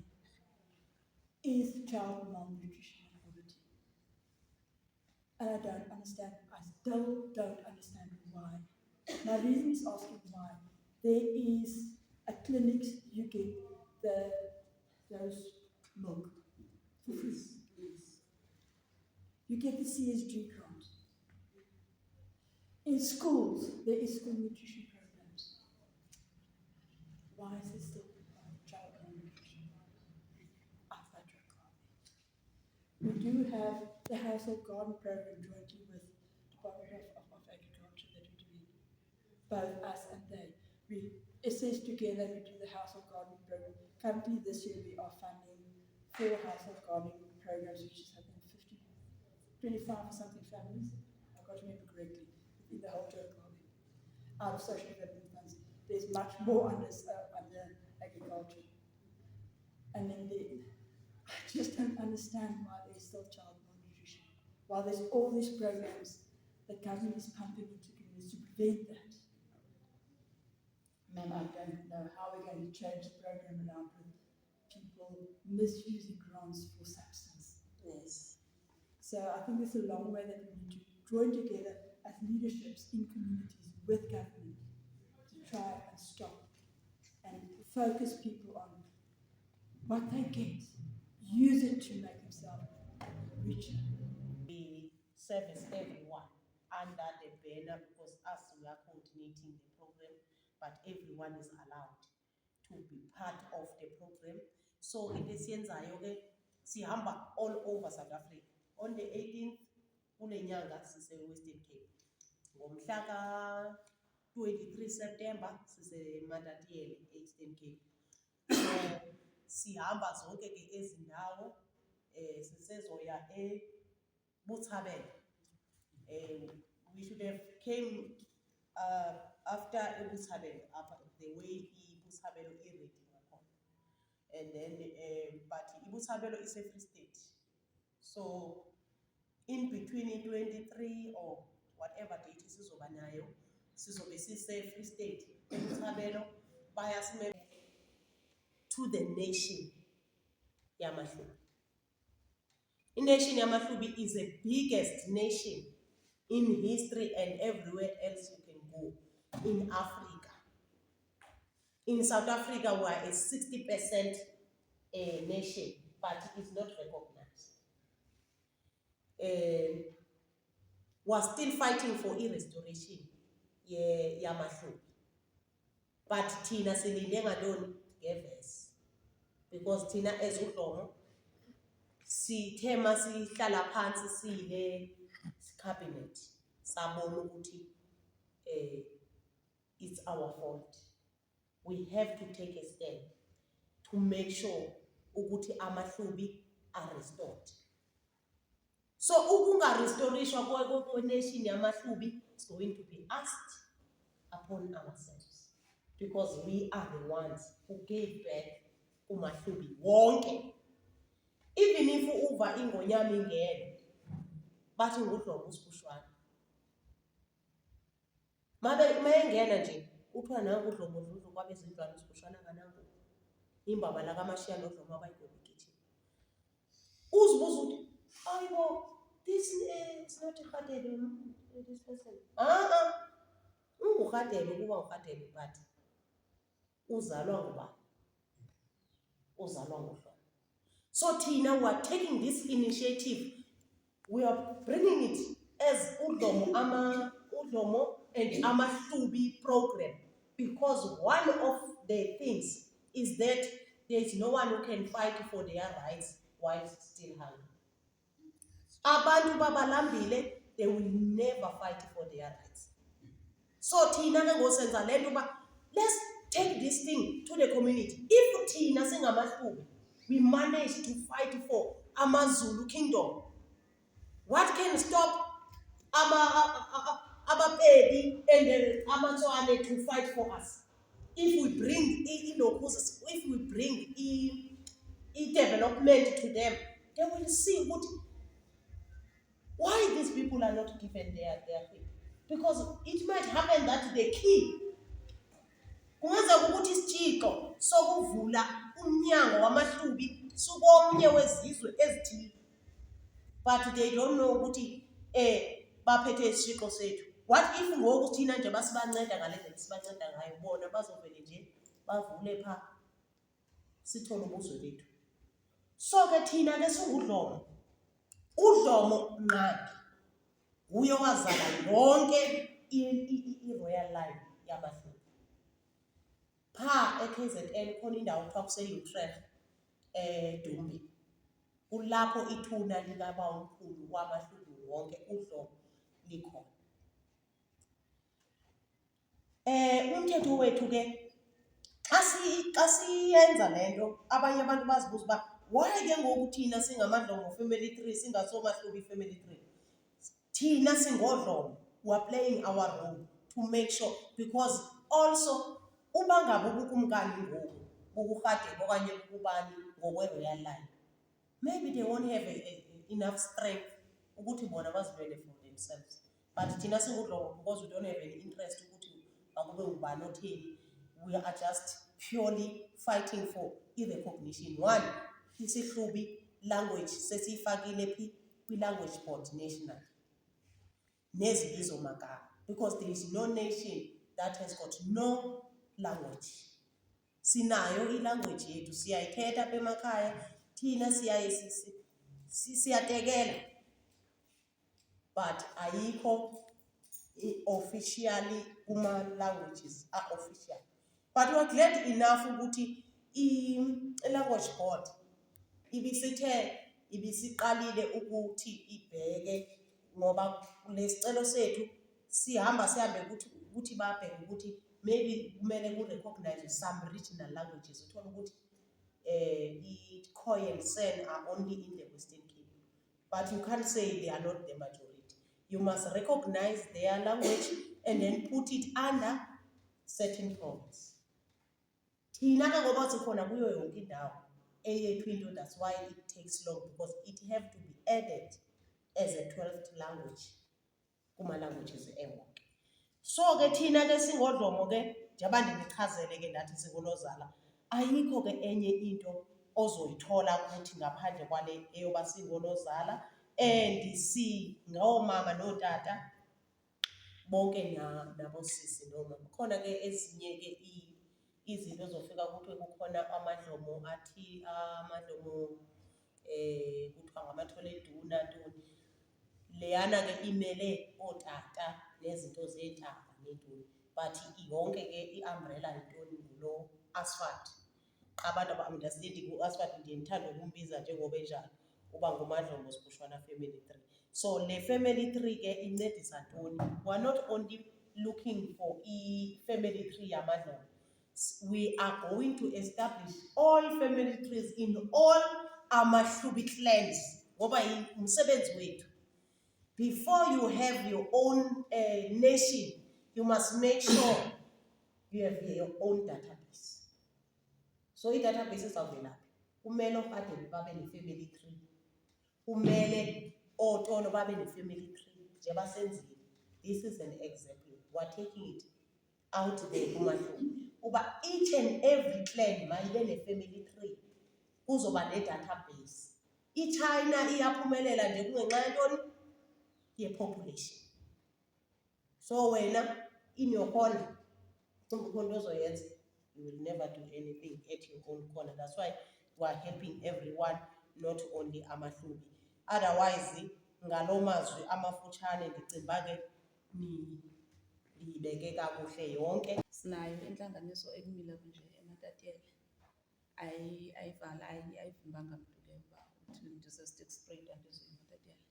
is child malnutrition and poverty. And I don't understand, I still don't understand why. My reason is asking why. There is a clinic, you get those milk for free. You get the CSG grant. In schools, there is school nutrition programs. Why is there still child malnutrition? We do have the household garden program jointly with Department of Agriculture that we're doing, both us and they. We assess together, we do the household gardening program. Currently this year we are funding 4 household gardening programs, which is I think 25 or something families, I've got to remember correctly, in the whole total out of social development funds. There's much more under agriculture. And then I just don't understand why there's still child malnutrition. While there's all these programs that government is pumping into communities to prevent that. Ma'am, I don't know how we're going to change the program around with people misusing grants for substance. Yes. So I think there's a long way that we need to join together as leaderships in communities with government to try and stop and focus people on what they get, use it to make themselves richer. We service everyone under the banner because us we are coordinating the program, but everyone is allowed to be part of the program. So into siyenzayo ke sihamba all over South Africa. On the 18th kule nyanga sise Western Cape. Ngomhla ka 23 September sise Matatiele Eastern Cape. So sihamba zonke ke ezindawo sisezoya eButshabelo. We should have came after eButshabelo, after the way eButshabelo ready. And then but eButshabelo is a free state. So in between 23 or whatever date sizoba nayo sizobe sise free state eButshabelo bayasime to the nation yaMahlubi. Nation yaMahlubi is the biggest nation in history and everywhere else you can go in Africa. In South Africa, we are a 60% nation, but it's not recognized. We're still fighting for restoration yaMahlubi. But Tina Silindenga don't give us. Because Tina as uDlomo, sithema sihlala phansi sile cabinet sabona ukuthi it's our fault. We have to take a stand to make sure ukuthi amaHlubi are restored. So ukunga restorishwa kwe-nation yamaHlubi is going to be asked upon ourselves because we are the ones who gave back kumaHlubi wonke. Even if uva ingonyama ingene bathi nguDlomo uSibushwana mayengena nje uthiwa nangu uDlomo dludlu kwabezindlwana uSibushwana kanangu imbaba la kaMashiya noDlomo abayigobekithini uzibuza ukuthi ayibo this is not Radebe this person unguRadebe kuba uRadebe but uzalwa ngubani uzalwa nguDlomo. So Tina, we are taking this initiative. We are bringing it as uDlomo and amaHlubi program because one of the things is that there is no one who can fight for their rights while still hungry. Abantu babalambile, they will never fight for their rights. So Tina, let's take this thing to the community. If thina singamahlubi, we manage to fight for AmaZulu kingdom, what can stop Abapedi and the Amatswane to fight for us? If we bring if we bring development to them, they will see why these people are not given their thing. Because it might happen that the key kungaza ukuthi isitshixo sokuvula umnyango wamahlubi sukomnye wezizwe ezithile, but they don't know ukuthi baphethe isitshixo sethu. What if ngoku thina nje basibanceda ngale ndlela sibanceda ngayo, bona bazovele nje bavule pha sithole ubuzwe bethu? So ke thina ke singudlomo, udlomo nqangi uye wazala yonke i-royal line yamahlubi. Pha e-KZN khona indawo kuthiwa kuse-Utrecht Dumbi, kulapho ithuna likaba omkhulu wamahlubi wonke udlomo likhona. Umthetho wethu ke xa siyenza lento, abanye abantu bazibuza uba why ke ngoku thina singamadlomo family 3 singasomahlubi family 3? Thina singodlomo, we are playing our role to make sure, because also uba ngabe ubukumkani ngoku bukurhadeka okanye bukubani ngokwe-royal line, maybe they won't have enough strength ukuthi bona bazilwele for themselves. But thina singudlomo, because we don't have any interest ukuthi makube ngubani otheni, we are just purely fighting for i-recognition. One, isihlubi language sesiyifakile phi kwi-language board national nezibizo magama, because there is no nation that has got no language. Sinayo i-language yethu, siyayithetha apha emakhaya, thina siyaye siyatekela, but ayikho officially kuma-languages are-official. But we are glad enough ukuthi i-language board ibisiqalile ukuthi ibheke, ngoba lesicelo sethu sihambe ukuthi babheke ukuthi maybe kumele ku-recognize some regional languages. Uthola ukuthi i-Khoi and San are only in the Western Cape, but you can't say they are not the majority. You must recognize their language and then put it under certain province. Thina ke ngoba sikhona kuyo yonke indawo eyethu into, that's why it takes long, because it have to be added as a 12th language kuma-languages engonke. So ke thina ke singodlomo ke, njengoba ndinichazele ke ndathi singunozala, ayikho ke enye into ozoyithola ukuthi ngaphandle kwale eyoba singunozala, and singomama notata bonke nabosisi nomama. Khona ke ezinye ke izinto zofika ukuthi kukhona amadlomo amadlomo kuthiwa ngamathole eduna ntoni, leyana ke imele otata nezinto zeentaba nentoni, but yonke ke i-umbrella yintoni ngulo Asphalt. Abantu abangasithethi ku-Asphalt ndiye ndithanda ukumbiza njengoba enjalo, uba ngumadlomo Sibushwana family 3. So le family 3 ke incedisa ntoni? We are not only looking for i-family 3 yamadlomo, we are going to establish all family trees in all amahlubi clans, ngoba umsebenzi wethu. Before you have your own nation, you must make sure you have your own database. So i-database izawuvela kumele oRhadebe babe ne-family 3, kumele oTono babe ne-family 3 nje basenzile. This is an example, we are taking it out there kumahlubi, uba each and every clan mayibe ne-family 3 kuzoba ne-database. I-China iyaphumelela nje kungenxa yentoni? Ye-population. So wena in your corner, you will never do anything at your own corner. That's why we are helping everyone, not only amahlubi. Otherwise, ngalomazwi amafutshane ndicinga ke niyibeke kakuhle yonke. Sinayo intlanganiso ekumila kunje eMatatiyela, ayivimbanga mntu leyo uba uthi ndise-Stikspruit andizoyiMatatiyela.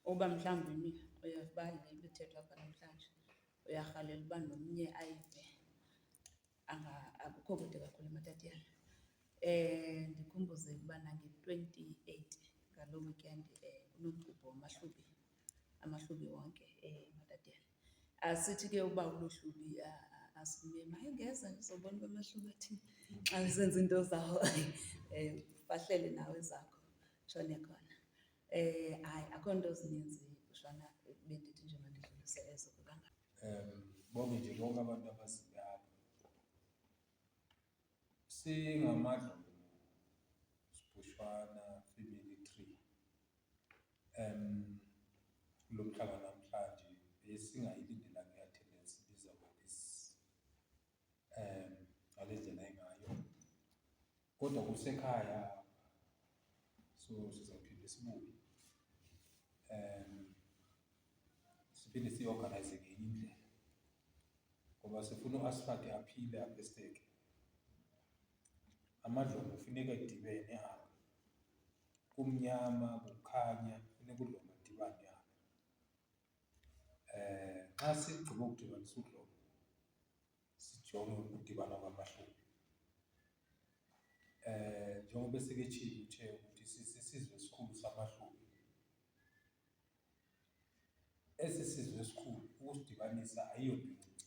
Uba mhlawumbi uyavuba le ibithethwa apha namhlanje, uyarhalela uba nomnye ayive akukho kude kakhulu eMatatiele. Ndikhumbuze ukuba nange-28 ngaloo weekend kunomgubho amahlubi wonke eMatatiele. Asithi ke uba ulohlubi asimeme, hayi ngeza ndizobona uba amahlubi athini xa zenza into zawo. Fahlele nawe zakho shone khona. Hayi akho nto zininzi shona bendithi nje mandidlulise ezo kangaka. Bonke nje bonke abantu abazive apha singamadlozi Sibushwana Family Tree. Lo mhlaba namhlanje besingayilindelanga i-attendance ibizawuba ngale ndlela engayo, kodwa kusekhaya so sizawuphinde sibuye siphinde siyorganize ngenye indlela ngoba sifuna u-Asphalt aphile apha eSteke. Amadlomo kufuneka edibene apha, kumnyama kukhanya, funeka udlomo adibane apha. Xa sigqiba ukudibanisa udlomo sijonge ukudibana kwamahlubi. Njengoba eseketshilo uthe ukuthi sisizwe esikhulu samahlubi. Esi sizwe esikhulu ukusidibanisa ayiyonto encinci.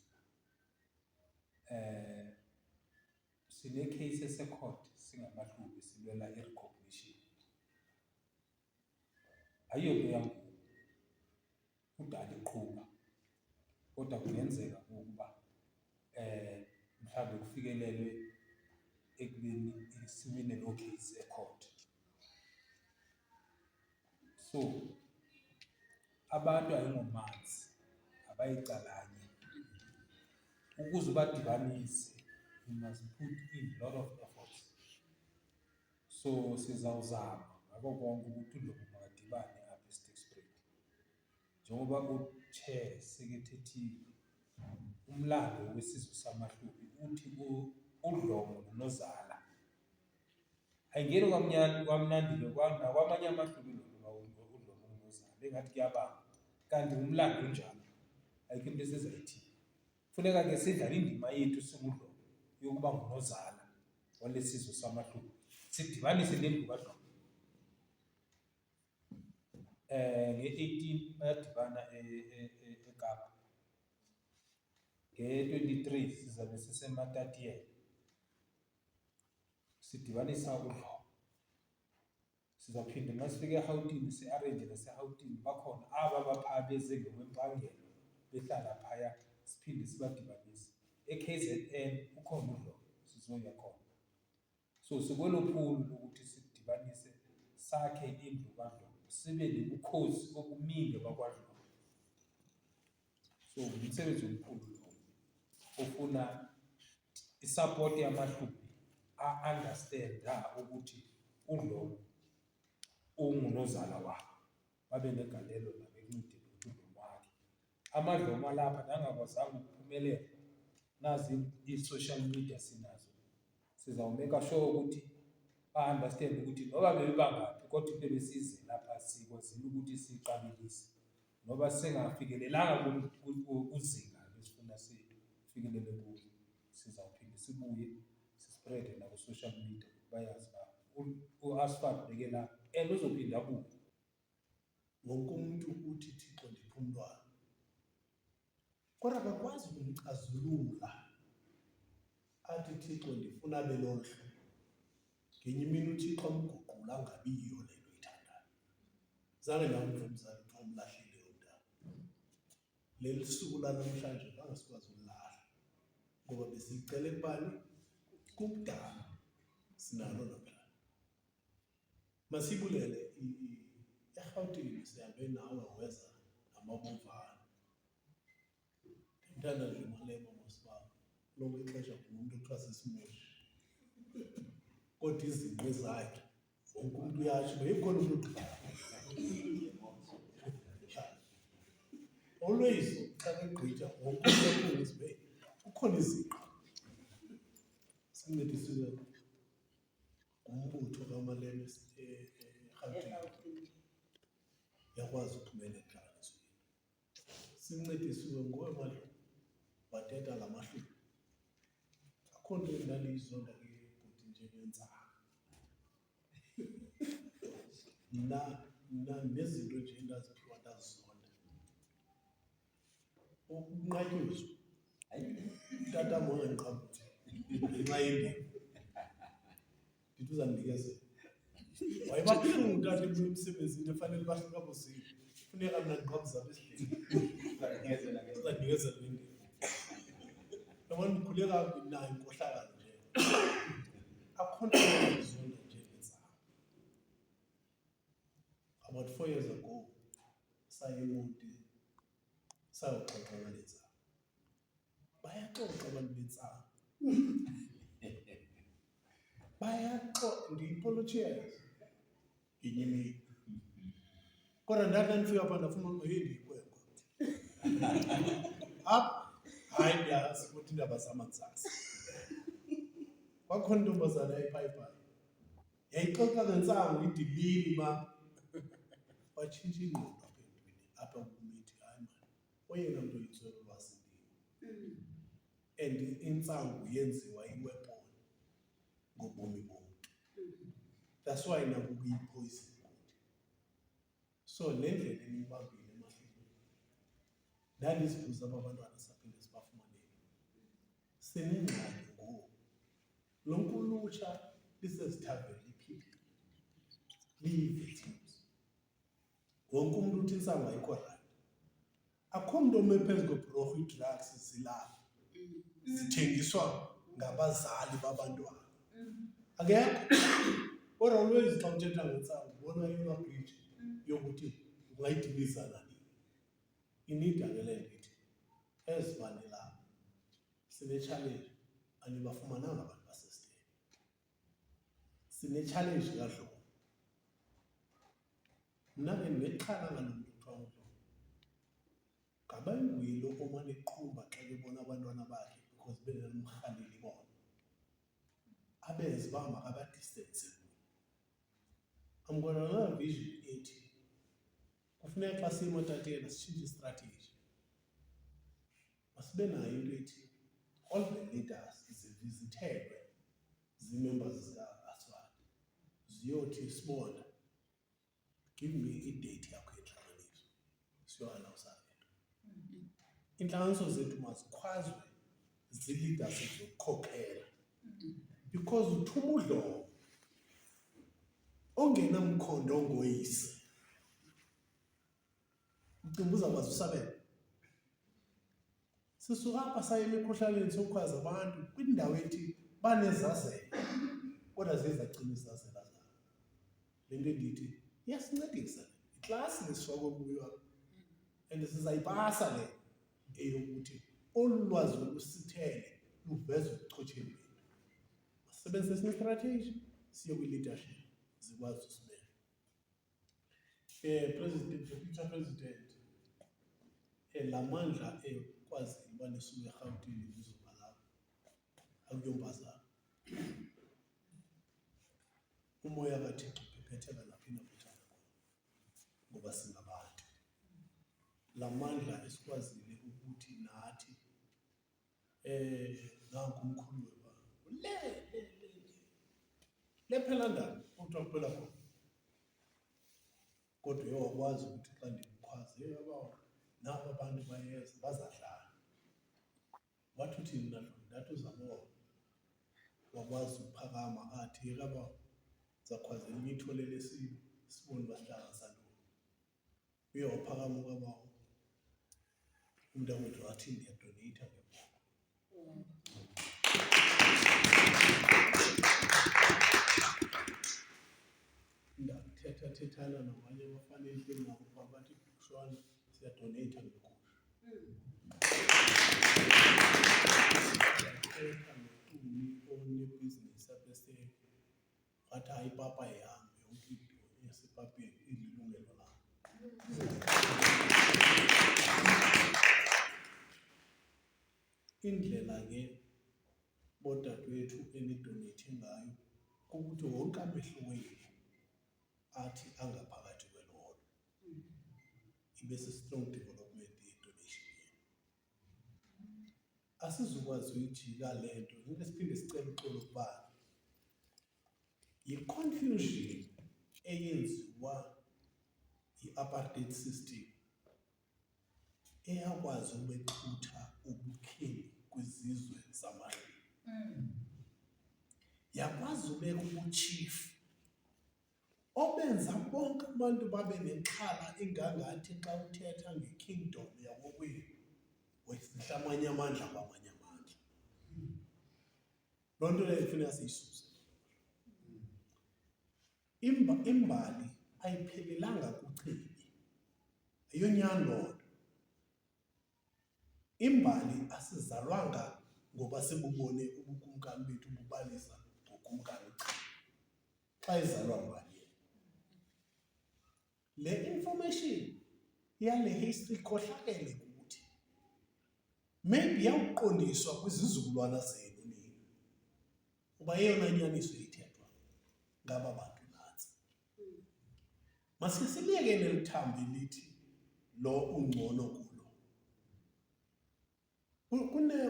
Sine-case esecourt singamahlubi silwela i-recognition. Ayiyonto yangoku kudala iqhuba, kodwa kungenzeka ukuba mhlawumbe kufikelelwe ekubeni siwine loo case ecourt. So abantu ayingomanzi abayicalanye ukuze badibanise. You must put in a lot of efforts. So sizawuzama ngako konke ukuthi udlomo makadibane apha eSterkspruit. Njengoba u-chair sekethethile, umlando wesizwe samahlubi uthi udlomo nonozala ayingeni kwamnandile nakwamanye amahlubi udlomo nonozala engathi kuyabanga, kanti umlando njalo ayikho into esizayithini. Funeka ke sidlale indima yethu singudlomo yokuba ngunozala wale sizwe samahlubi, sidibanise nendlu kadlomo. Nge-18 bayadibana eKapa, nge-23 sizabe siseMatatiele sidibanisa udlomo. Sizawuphinda masifika eRhawutini si-arrange naseRhawutini, bakhona aba baphaa beze ngokwempangelo behlala phaya, siphinde sibadibanise. E-KZN ukhona udlomo sizoya khona. So sikwelo phulo lokuthi sidibanise sakhe indlu kadlomo, sibe nobukhosi obuningi bakwadlomo. So ngumsebenzi omkhulu lo ofuna isapoti yamahlubi a-understanda ukuthi udlomo ungunozala wabo, babe negalelo nabo ekuncedeni ukuthi udlomo wakhe. Amadlomo alapha nangakwazanga ukuphumelela, nazi i-social media sinazo, sizawumeka sure ukuthi ba-understand ukuthi noba bebangaphi kodwa into ebesize lapha sikwazile ukuthi siyiqabelise. Noba singafikelelanga kuzinga lesifuna sifikelele kuzo, sizawuphinde sibuye sispreade naku-social media bayazi uba u-Asphalt beke lapha and uzophinda abuye. Wonke umuntu uthi Thixo ndipha umntwana, kodwa akakwazi ukumcazulula athi Thixo ndifuna abe lolu hlobo. Ngenye imini uThixo amguqula angabiyiyo le nto ithandayo. Zange ndamva umzali kuthiwa umlahlile umntana. Leli suku lanamhlanje zange sikwazi ukulahla ngoba besiyicele kubani? Kubudala sinalo namhlanje. Masibulele eRhawutini sihambe nawe weza namabomvana. Ndithanda nje uMalema mosibaba, lonke ixesha ngumuntu ekuthiwa sisimoshi. Kodwa izinqe zakhe wonke umuntu uyatsho beyikhona umuntu ogqibela. Always xa egqitha wonke umuntu uyazibe kukhona izinqa. Sincedisiwe ngumbutho kaMalema eRhawutini. Yakwazi ukuphumelela njalo. Sincedisiwe nguwe Madlomo wathetha la mahlubi. akho nto ndandiyizonda ke bhuti njengentsapho. Mna nezinto nje endaziphiwa ndazizonda. Ukunqatyuzwa, utata wam wangandiqambuthi ngenxa yendebe. Ndithi uzandikezela. Wayebabuhlungu utata ebuya emsebenzini efanele bahlukabuzile. Funeka mna ndiqambuza apha esibhedlele. Uzandikezela le ndebe. Yabona ndikhule kakubi nayo inkohlakalo nje. Akho nto endizonda njengentsapho. About 4 years ago, saye eMonti sayoxoxa ngale ntsapho. Bayaxoxa abantu bentsapho. Ndiyi-apologize ngenye imini. Kodwa ndathi ndifika apha ndafumana uba ndiyinkwenkwe. Apha, hayi ndiyazi ukuthi iindaba zamantsasi. Kwakhona intombazana yayiphayipayi. Yayixoxa ngentsangu idilili ma. Watshintsha ingqondo apha emntwini, apha kumithi, hayi mani. Oyena mntu oyintswelo lwasemntwini. And intsangu yenziwa iweapon ngobomi bomntu. That's why nangoku iyi-poison kuthi. So le ndlela eniyibambile emahlweni, ndandizibuza aba bantwana saphinde sibafumanele. Sinengxaki ngoku. Lonke ulutsha lisezithaveni liphilile. Liyi-victims. Wonke umuntu uthi intsangu ayikho right. Akho mntu ome phezu kwebhulorho ii-drugs zilapha. Zithengiswa ngabazali babantwana. Akekho. Kodwa always xa uthetha ngentsangu ubona yona bridge yokuthi ungayidibisa nani. Inida ke le nto ithi ezibanelapha sine-challenge anibafumananga abantu basesiteni. Sine-challenge kaDlomo. Mna ke ndinexhala ngalo mntu kuthiwa nguDlomo. Ngaba nguye lo omane eqhumba xa ebona abantwana bakhe because bengenamrhaleli bona. Abenze uba makabadistense. I'm going to another vision ethi kufuneka xa siyimatatela sitshintshe istrategy. Masibe nayo into ethi all the leaders zivizithelwe zii-members zika-ASFAD. Ziyothi sibona, give me i-date yakho yentlanganiso. Siyoanawusa le nto. Iintlanganiso zethu mazikhwazwe zii-leaders zokukhokhela. Because uthuma uDlomo ongenamkhondo ongoyise. Ucinga uzawukwazi usabela. Sisuka apha saye emikhuhlaneni sokukhwaza abantu kwindawo ethi banezazela. Kodwa ziye zagcina izazela zabo. Le nto endithi iyasincedisa. Iklasi lesifakwe kuyo. And sizayipasa le eyokuthi olu lwazi olusithele luveze ubuchotsheni bethu. Masisebenzise esinye istrategy siye kwi-leadership zikwazi usibeka. President, future president, la mandla ekwazi uba nesuku eRhawutini lizoba lapho. Akuyompazana. Umoya kaThixo uphephethela naphi nakuthanda khona. Ngoba singabantu. La mandla esikwazile ukuthi nathi nangu umkhulu weba. Le phela ndaba kuthiwa kuphela khona. Kodwa uyakwazi ukuthi xa ndimkhwaze yaba nabo abantu bayeza bazadlala. Wathi uthini mna ndathi uzabona. Wakwazi ukuphakama athi yekaba zakhwazela imithole lesibili sibone basihlanganisa ntoni. Uye waphakama ukaba umntakwethu wathi ndiyadoneyitha ngembono. Ndakuthethathethana nabanye abafana endlini nabo bathi kushwana siyadoneyitha ngegusha. Onebhizinisi apha esiteni wathi hayi ipapa ihambe yonke into esepapeni ililungelo lam. Indlela ke bodadewethu enidoneyithe ngayo kukuthi wonke amehlo wethu athi angaphakathi kwelolo. Ibe si-strong development ye-donation yenu. asizukwazi uyijika le nto. Into siphinde sicela uxolo ukuba yi-confusion eyenziwa yi-apartheid system eyakwazi ukubexutha ubukheli kwizizwe zamahleli. Yakwazi ubeka ubutshifu obenza bonke abantu babe nexhala ingangathi xa uthetha nge-kingdom yakokwenu wesihla amanye amandla kwamanye amandla. Loo nto leyo ifuneka siyisuse. Imbali ayiphelelanga kuChebe, ayonyani loo nto. Imbali asizalwanga ngoba sibubone ubukumkani bethu bubalisa ngokumkani uChebe xa izalwa ngubani. Le information yale history khohlakele kuthi maybe yawuqondiswa kwizizukulwana zenu nini uba eyona nyaniso ithethwa ngaba bantu nantsi. Masike siliyekele lithambo elithi lo ungcono kulo.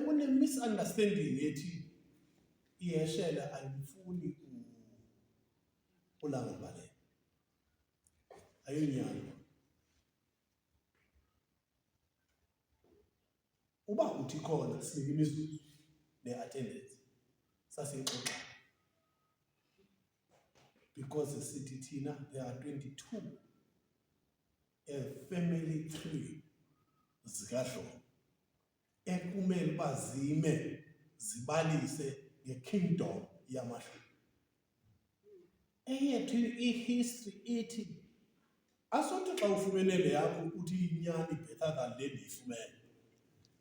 Kune-misunderstanding ethi iheshela alifuni ulanga libalele. Ayonyani. Uba uthi khona sinike imizuzu ne-attendance sasixoxa. Because sithi thina there are 22 family tree zikaDlomo ekumele uba zime zibalise nge-kingdom yamahleli. Eyethu i-history ithi asothi xa ufumene le yakho uthi inyani better than le ndiyifumene.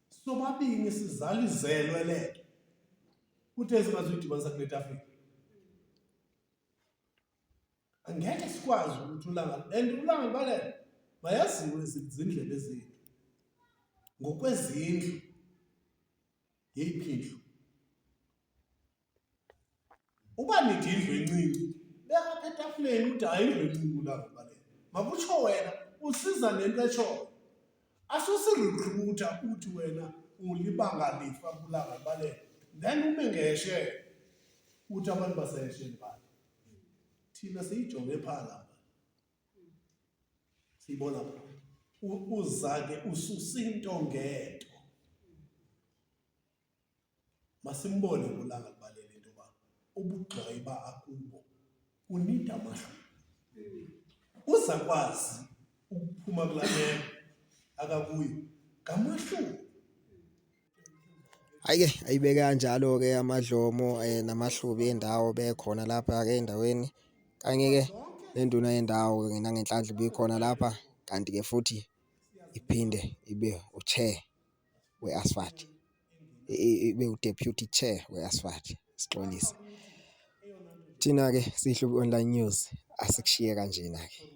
Sobabini sizalizelwe le nto kuthe singazuyidibanisa kule tafile. Angeke sikwazi ukuthi ulanga and ulanga libalele mayaziwe zindlela ezethu ngokwezindlu yeyiphi indlu. Uba nithi indlu encinci beka etafuleni uthi hayi indlu encinci ulanga libalele. Makutsho wena usiza nento etshoyo. Asusirecruiter uthi wena ulibanga lifa kulanga libalele then ume ngeheshele uthi abantu baseheshele bani. Thina siyijonge phala siyibona uzake ususinto ngento. Masimbone kulanga libalele into yoba ubugxwayi ba akubo unida amahluli. Uzakwazi ukuphuma kulaa meko akakuyo ngamahluli. Hayi-ke ayibeke kanjalo-ke amadlomo namahlubi endawo bekhona lapha-ke endaweni. Kanye-ke nenduna yendawo nangenhlanhla ibikhona lapha, kanti-ke futhi iphinde ibe u-chair we-ASFAT, ibe u-deputy chair we-ASFAT. Sixolise. Thina-ke siyiHlubi Online News asikushiye kanjena-ke.